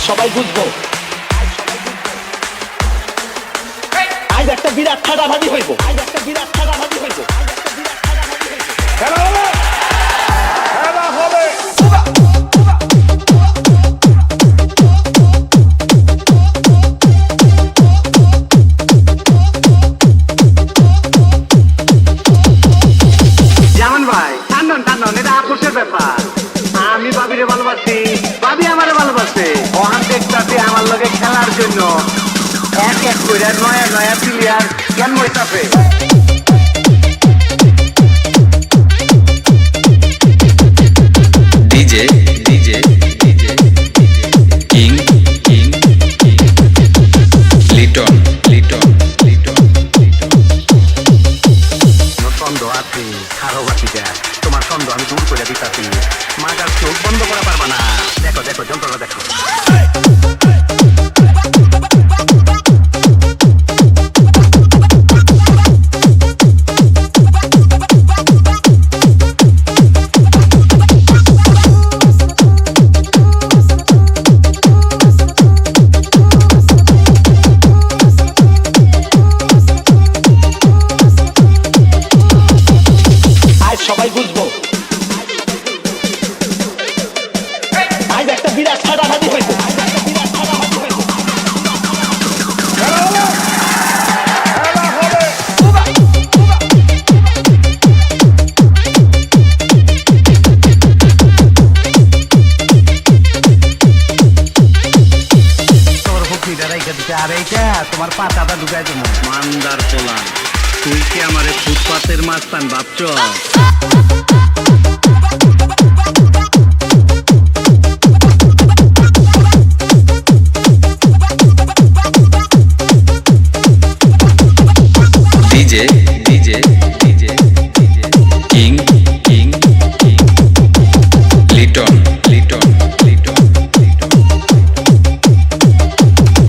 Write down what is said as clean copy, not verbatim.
সবাই বুঝবো আজ একটা বিরাট ফাটাফাটি হইব খেলা হবে খেলা হবে যেমন ভাই টান্ডন টান্ডন এটা আপোষের ব্যাপার আমি বাবিরে ভালোবাসি বাবি আমারে ভালোবাসে ওখান দেখতে আমার লগে খেলার জন্য এক এক করে নয়া নয়া প্লেয়ার কেন হইতাছে DJ DJ DJ king king Liton Liton Liton সন্দেহ আছে খারো বাসিটা তোমার সন্দেহ আমি দূর করে দিতাছি মাগার চোখ বন্ধ করা পারবা না দেখো দেখো যন্ত্রটা দেখো সবাই বুঝবো আজ একটা বিরাট ফাটাফাটি হইব খেলা হবে খেলা হবে তোর হুকিটা রাইখা দিতে আর এইটা তোমার পাতাটা ঢুকাই দেবো মান্দার পোলা তুই কি আমারে ফুটপাতের মাস্তান ভাবছ DJ DJ DJ king king king Liton